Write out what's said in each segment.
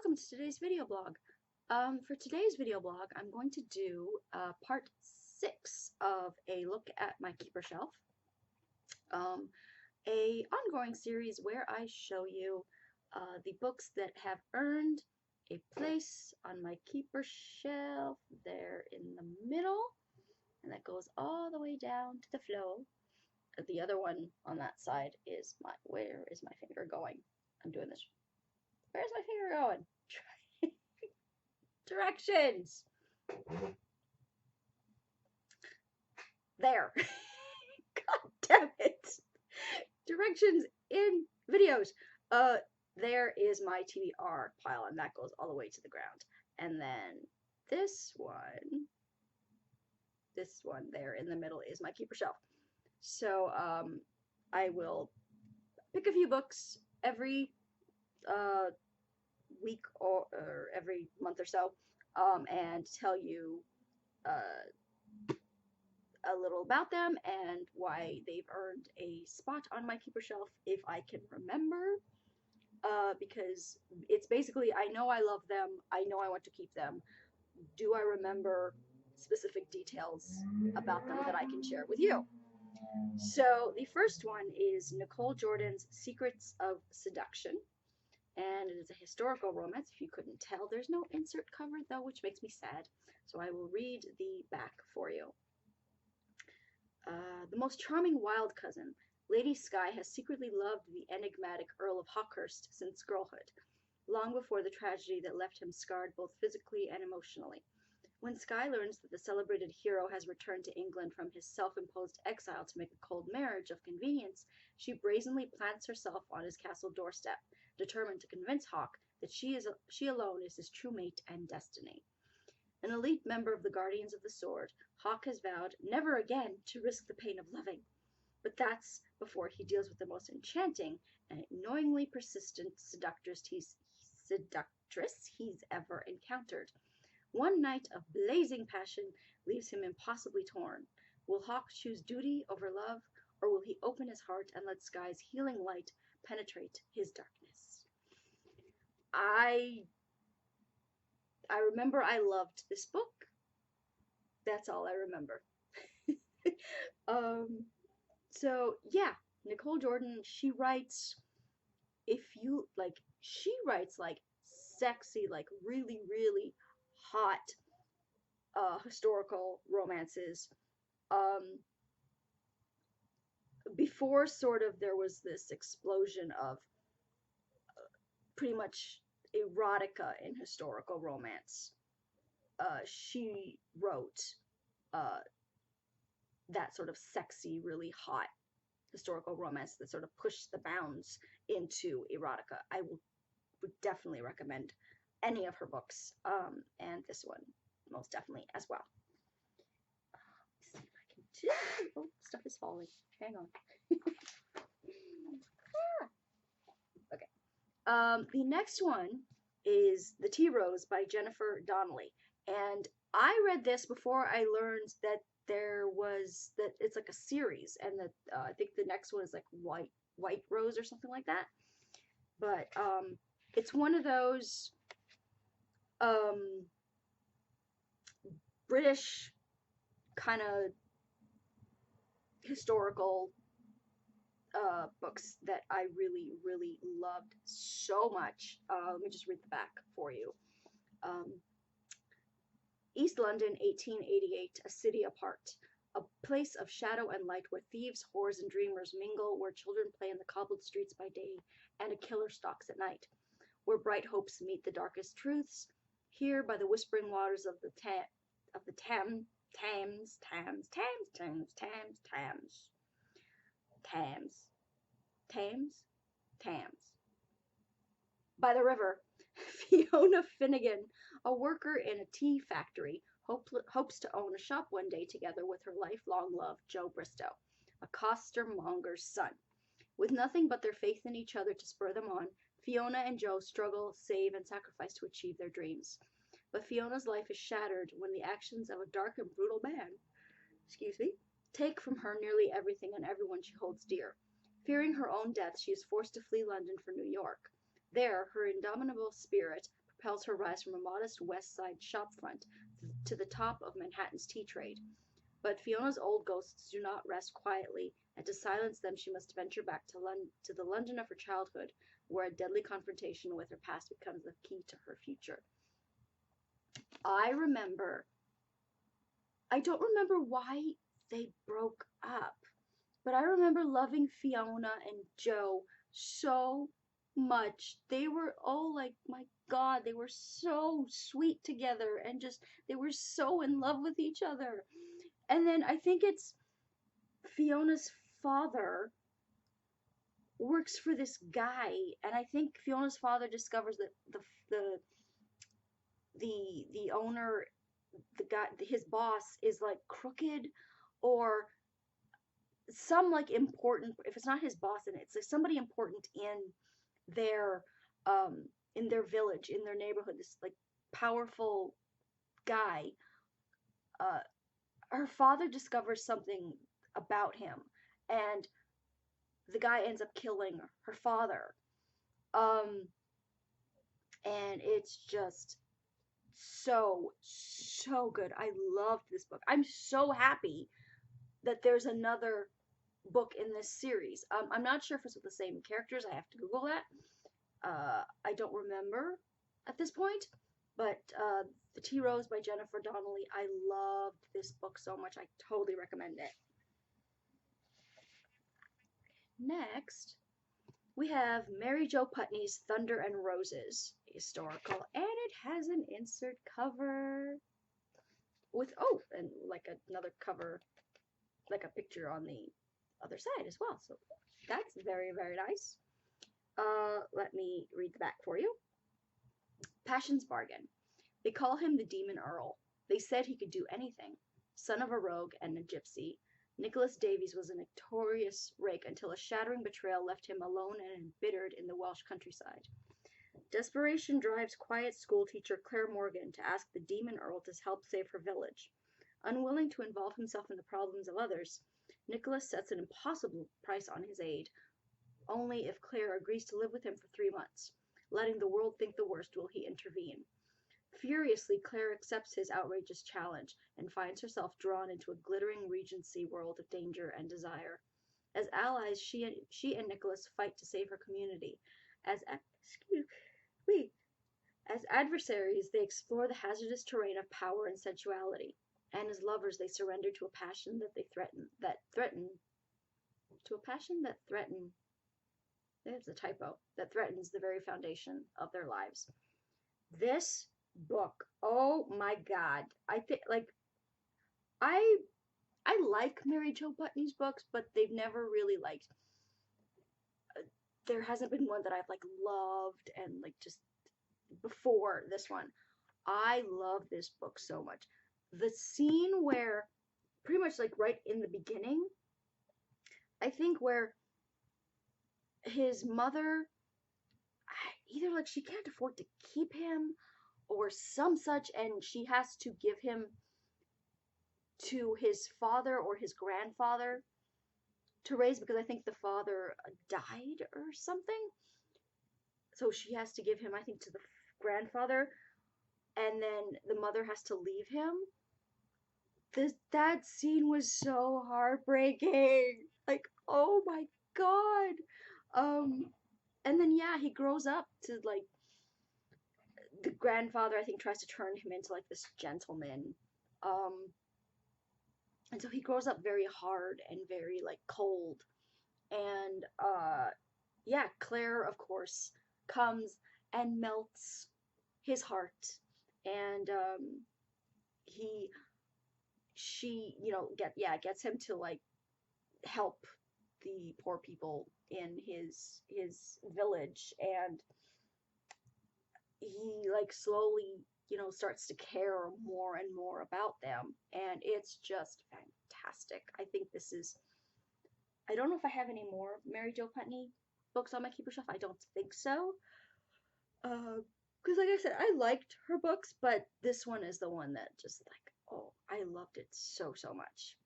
welcome to today's video blog. For today's video blog, I'm going to do part 6 of a look at my keeper shelf, a ongoing series where I show you the books that have earned a place on my keeper shelf there in the middle, and that goes all the way down to the floor. The other one on that side is where is my finger going? I'm doing this. Where's my finger going? Directions. There. God damn it. Directions in videos. There is my TBR pile, and that goes all the way to the ground. And then this one there in the middle is my keeper shelf. So I will pick a few books every week or every month or so, and tell you a little about them and why they've earned a spot on my keeper shelf if I can remember, because it's basically, I know I love them, I know I want to keep them. Do I remember specific details about them that I can share with you? So the first one is Nicole Jordan's Secrets of Seduction, and it is a historical romance. If you couldn't tell, there's no insert cover though, which makes me sad, so I will read the back for you. The most charming wild cousin, Lady Skye, has secretly loved the enigmatic Earl of Hawkhurst since girlhood, long before the tragedy that left him scarred both physically and emotionally. When Skye learns that the celebrated hero has returned to England from his self-imposed exile to make a cold marriage of convenience, she brazenly plants herself on his castle doorstep, determined to convince Hawk that she alone is his true mate and destiny. An elite member of the Guardians of the Sword, Hawk has vowed never again to risk the pain of loving. But that's before he deals with the most enchanting and annoyingly persistent seductress he's ever encountered. One night of blazing passion leaves him impossibly torn. Will Hawk choose duty over love, or will he open his heart and let Skye's healing light penetrate his darkness? I remember I loved this book. That's all I remember. So yeah, Nicole Jordan, she writes, she writes like sexy, like really, really hot historical romances. Before sort of there was this explosion of pretty much erotica in historical romance. She wrote that sort of sexy, really hot historical romance that sort of pushed the bounds into erotica. I would definitely recommend any of her books, and this one most definitely as well. Let's see if I can do. Oh, stuff is falling. Hang on. Okay. The next one is The Tea Rose by Jennifer Donnelly, and I read this before I learned that it's like a series, and that I think the next one is like White Rose or something like that. But it's one of those British kind of historical books that I really, really loved so much. Let me just read the back for you. East London, 1888, a city apart. A place of shadow and light where thieves, whores, and dreamers mingle, where children play in the cobbled streets by day, and a killer stalks at night. Where bright hopes meet the darkest truths. Here, by the whispering waters of the Thames. By the river, Fiona Finnegan, a worker in a tea factory, hopes to own a shop one day together with her lifelong love, Joe Bristow, a costermonger's son. With nothing but their faith in each other to spur them on, Fiona and Joe struggle, save, and sacrifice to achieve their dreams. But Fiona's life is shattered when the actions of a dark and brutal man, take from her nearly everything and everyone she holds dear. Fearing her own death, she is forced to flee London for New York. There, her indomitable spirit propels her rise from a modest West Side shopfront to the top of Manhattan's tea trade. But Fiona's old ghosts do not rest quietly, and to silence them she must venture back to the London of her childhood, where a deadly confrontation with her past becomes the key to her future. I remember, I don't remember why they broke up, but I remember loving Fiona and Joe so much. They were all like, my God, they were so sweet together and just, they were so in love with each other. And then I think it's Fiona's father works for this guy, and I think Fiona's father discovers that the the owner, the guy, his boss is like crooked, or some like important. If it's not his boss, then it's like somebody important their in their village, in their neighborhood. This like powerful guy. Uh, her father discovers something about him, and the guy ends up killing her father. Um, and it's just so good. I loved this book. I'm so happy that there's another book in this series. I'm not sure if it's with the same characters. I have to Google that. I don't remember at this point, but The Tea Rose by Jennifer Donnelly. I loved this book so much. I totally recommend it. Next, we have Mary Jo Putney's Thunder and Roses, historical, and it has an insert cover with, oh, and like another cover, like a picture on the other side as well. So that's very, very nice. Let me read the back for you. Passion's Bargain. They call him the Demon Earl. They said he could do anything. Son of a rogue and a gypsy, Nicholas Davies was a notorious rake until a shattering betrayal left him alone and embittered in the Welsh countryside. Desperation drives quiet schoolteacher Claire Morgan to ask the Demon Earl to help save her village. Unwilling to involve himself in the problems of others, Nicholas sets an impossible price on his aid, only if Claire agrees to live with him for 3 months. Letting the world think the worst will he intervene. Furiously, Claire accepts his outrageous challenge and finds herself drawn into a glittering Regency world of danger and desire. As allies, she and Nicholas fight to save her community. As adversaries, they explore the hazardous terrain of power and sensuality. And as lovers, they surrender to a passion that threatens the very foundation of their lives. This book, oh my God, I think I like Mary Jo Putney's books, but they've never really there hasn't been one that I've loved and just before this one. I love this book so much. The scene where pretty much right in the beginning, I think, where his mother either she can't afford to keep him or some such, and she has to give him to his father or his grandfather to raise, because I think the father died or something. So she has to give him, I think, to the grandfather, and then the mother has to leave him. That scene was so heartbreaking. Oh my God. And then yeah, he grows up to the grandfather, I think, tries to turn him into this gentleman. And so he grows up very hard and very cold. And yeah, Claire, of course, comes and melts his heart, and she gets him to help the poor people in his village, and he slowly starts to care more and more about them, and it's just fantastic. I think this is, I don't know if I have any more Mary Jo Putney books on my keeper shelf. I don't think so. Because like I said, I liked her books, but this one is the one that just oh, I loved it so much.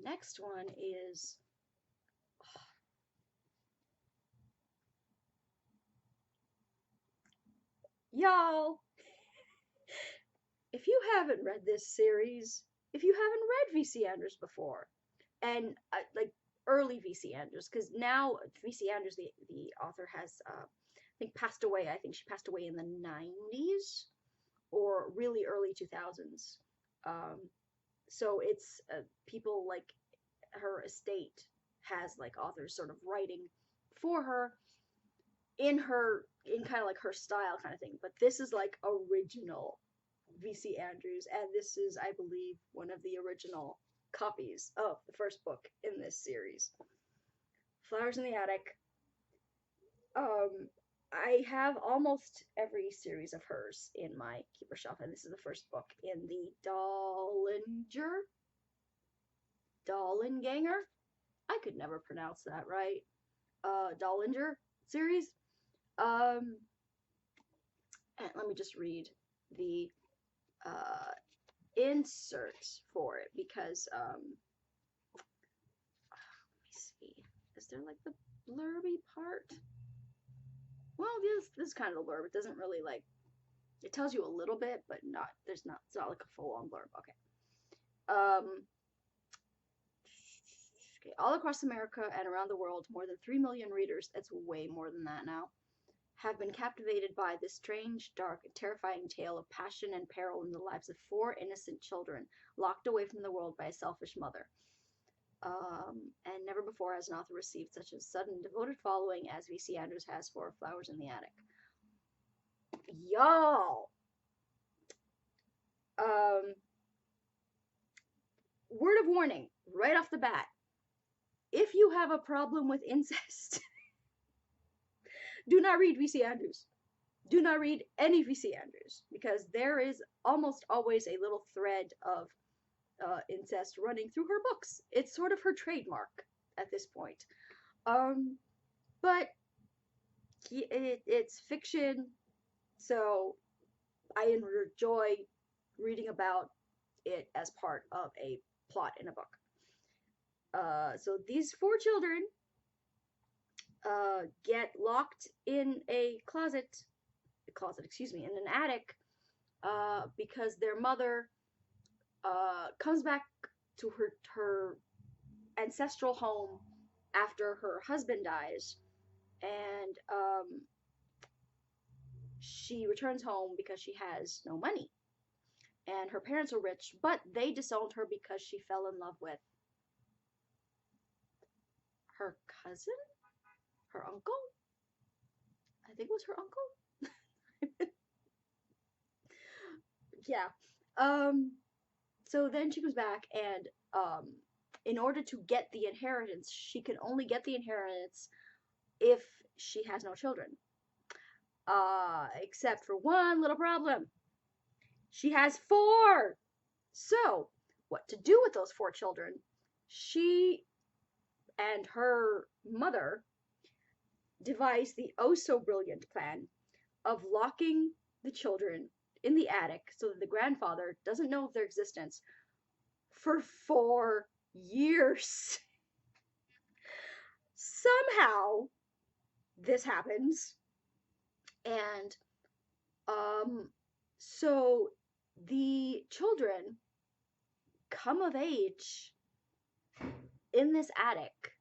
Next one is Y'all, if you haven't read this series, if you haven't read V.C. Andrews before, and like early V.C. Andrews, because now V.C. Andrews, the author, has I think passed away. I think she passed away in the 90s or really early 2000s. Um, so it's people like her estate has like authors sort of writing for her in kind of like her style kind of thing. But this is like original V.C. Andrews, and this is, I believe, one of the original copies of the first book in this series. Flowers in the Attic. Um, I have almost every series of hers in my keeper shelf, and this is the first book in the Dollenganger. I could never pronounce that right. Dollinger series. Um, and let me just read the uh, insert for it because let me see. Is there like the blurby part? Well, this is kind of the blurb. It doesn't really like it tells you a little bit, but not it's not like a full on blurb. Okay. Okay, all across America and around the world, more than 3 million readers, that's way more than that now, have been captivated by this strange, dark, and terrifying tale of passion and peril in the lives of 4 innocent children locked away from the world by a selfish mother. And never before has an author received such a sudden, devoted following as V.C. Andrews has for Flowers in the Attic. Y'all! Um, word of warning, right off the bat. If you have a problem with incest, do not read V.C. Andrews. Do not read any V.C. Andrews, because there is almost always a little thread of incest running through her books. It's sort of her trademark at this point. But it's fiction, so I enjoy reading about it as part of a plot in a book. So these 4 children get locked in a closet, in an attic, because their mother comes back to her ancestral home after her husband dies, and she returns home because she has no money. And her parents are rich, but they disowned her because she fell in love with her cousin? Her uncle? I think it was her uncle? Yeah. So then she comes back, and in order to get the inheritance, she can only get the inheritance if she has no children. Except for one little problem. She has 4! So, what to do with those 4 children? She and her mother devised the oh so brilliant plan of locking the children in the attic so that the grandfather doesn't know of their existence for 4 years. Somehow, this happens, and so the children come of age in this attic.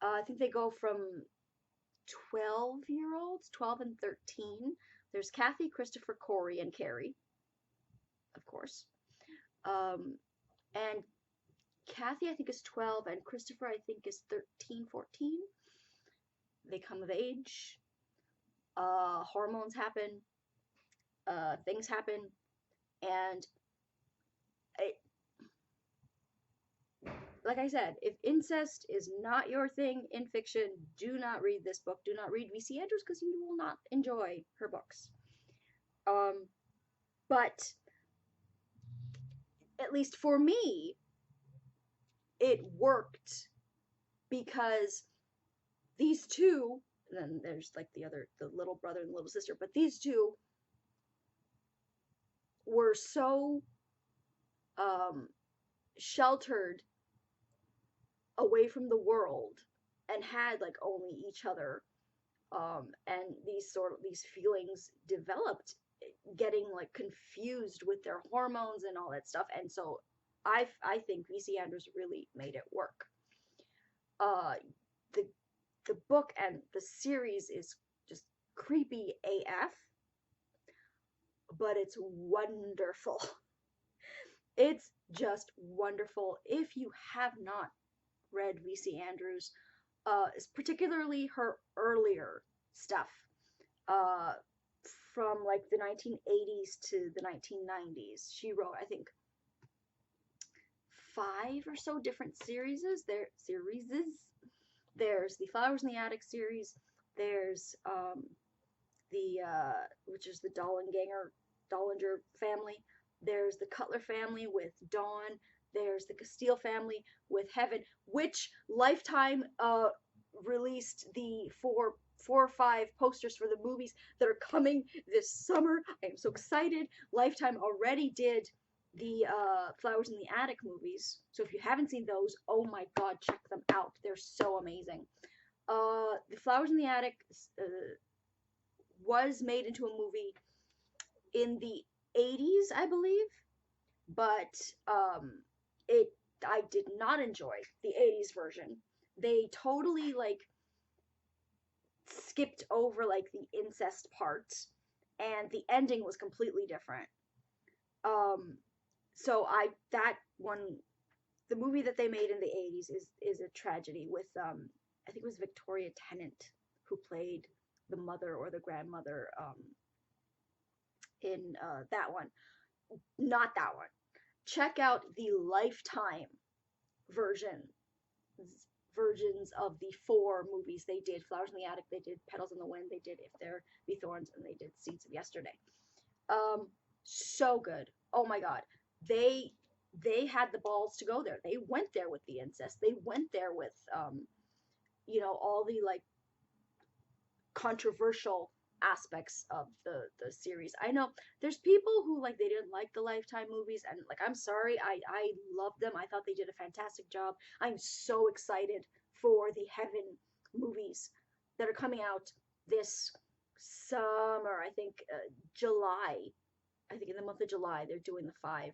I think they go from 12-year-olds, 12 and 13. There's Kathy, Christopher, Corey, and Carrie, of course. And Kathy, I think, is 12, and Christopher, I think, is 13, 14. They come of age. Hormones happen. Things happen. And like I said, if incest is not your thing in fiction, do not read this book. Do not read V.C. Andrews, because you will not enjoy her books. But at least for me, it worked because these two, and then there's like the little brother and the little sister, but these two were so sheltered away from the world and had like only each other And these feelings developed, getting like confused with their hormones and all that stuff. And so I think VC Andrews really made it work. Uh, the the book and the series is just creepy AF, but it's wonderful. It's just wonderful. If you have not read VC Andrews, particularly her earlier stuff, uh, from like the 1980s to the 1990s. She wrote, I think, 5 or so different series. There's the Flowers in the Attic series. There's the which is the Dollinger family. There's the Cutler family with Dawn. There's the Castile family with Heaven, which Lifetime released the four or five posters for the movies that are coming this summer. I am so excited. Lifetime already did the Flowers in the Attic movies, so if you haven't seen those, oh my god, check them out. They're so amazing. The Flowers in the Attic was made into a movie in the 80s, I believe, but it I did not enjoy the 80s version. They totally like skipped over like the incest part, and the ending was completely different. Um, so that one, the movie that they made in the 80s is a tragedy with I think it was Victoria Tennant who played the mother or the grandmother in that one. Not that one. Check out the Lifetime version versions of the 4 movies they did. Flowers in the Attic, they did Petals in the Wind, they did If There Be Thorns, and they did Seeds of Yesterday. So good. Oh my god. They had the balls to go there. They went there with the incest. They went there with all the like controversial aspects of the series. I know there's people who like they didn't like the Lifetime movies, and like I'm sorry, I love them. I thought they did a fantastic job. I'm so excited for the Heaven movies that are coming out this summer. I think July. I think in the month of July they're doing the 5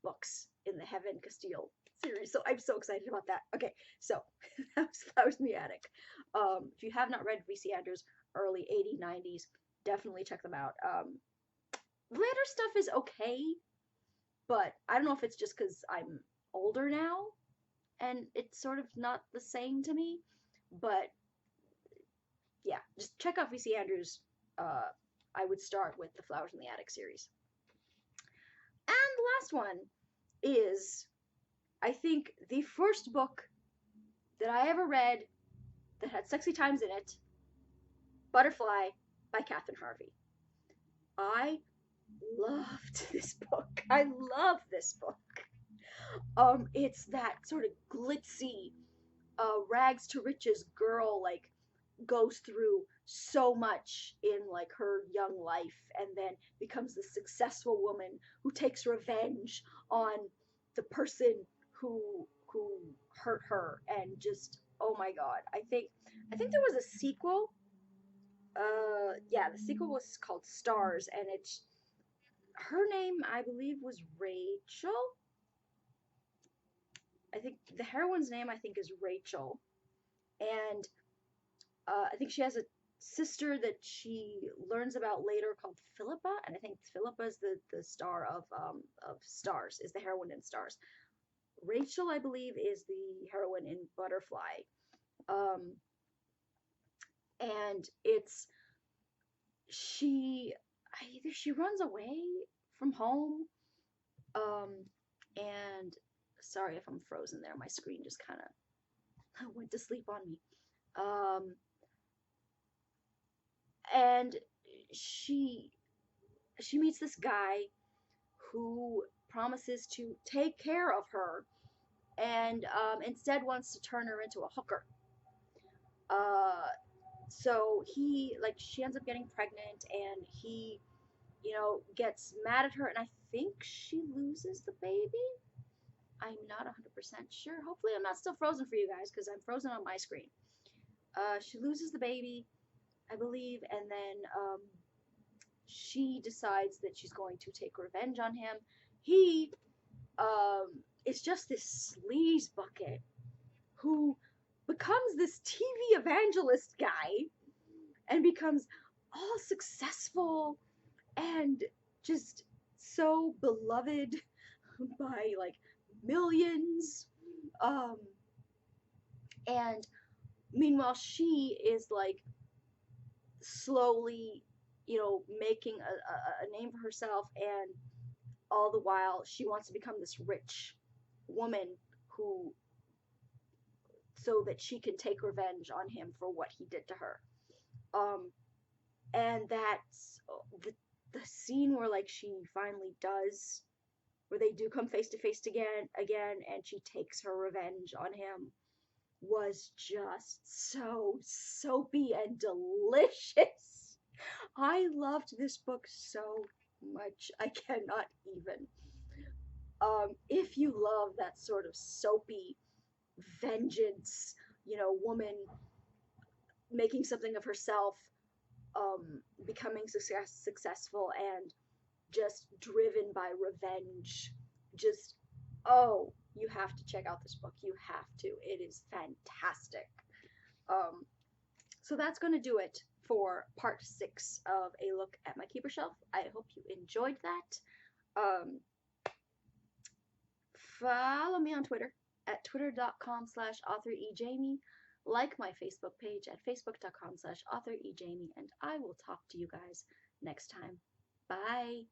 books in the Heaven Castile series. So I'm so excited about that. Okay, so that was Flowers in the Attic. If you have not read V.C. Andrews' early 80s, 90s, definitely check them out. Later stuff is okay, but I don't know if it's just because I'm older now and it's sort of not the same to me. But yeah, just check out V.C. Andrews. I would start with the Flowers in the Attic series. And the last one is, I think, the first book that I ever read that had sexy times in it, Butterfly by Catherine Harvey. I loved this book. I love this book. It's that sort of glitzy, rags to riches girl, like, goes through so much in like her young life and then becomes the successful woman who takes revenge on the person who hurt her, and just, oh my god. I think there was a sequel. Yeah, the sequel was called Stars, and it's her name, I believe, was Rachel. I think the heroine's name, I think, is Rachel, and I think she has a sister that she learns about later called Philippa, and I think Philippa is the star of Stars, is the heroine in Stars. Rachel, I believe, is the heroine in Butterfly, and it's either she runs away from home, and sorry if I'm frozen there. My screen just kind of went to sleep on me. And she meets this guy who promises to take care of her, and instead wants to turn her into a hooker. So she ends up getting pregnant, and he, gets mad at her, and I think she loses the baby. I'm not 100% sure. Hopefully I'm not still frozen for you guys, because I'm frozen on my screen. She loses the baby, I believe, and then she decides that she's going to take revenge on him. He is just this sleaze bucket who becomes this TV evangelist guy and becomes all successful and just so beloved by like millions. Um, and meanwhile, she is like slowly, making a name for herself, and all the while she wants to become this rich woman who so that she can take revenge on him for what he did to her. Um, and that's the scene where like she finally does, where they do come face to face again, and she takes her revenge on him, was just so soapy and delicious. I loved this book so much. I cannot even. If you love that sort of soapy vengeance, woman making something of herself, becoming successful, and just driven by revenge, just, oh, you have to check out this book. You have to. It is fantastic. Um, so that's going to do it for part 6 of A Look at My Keeper Shelf. I hope you enjoyed that. Follow me on Twitter at twitter.com/authorejamie. Like my Facebook page at facebook.com/authorejamie, and I will talk to you guys next time. Bye.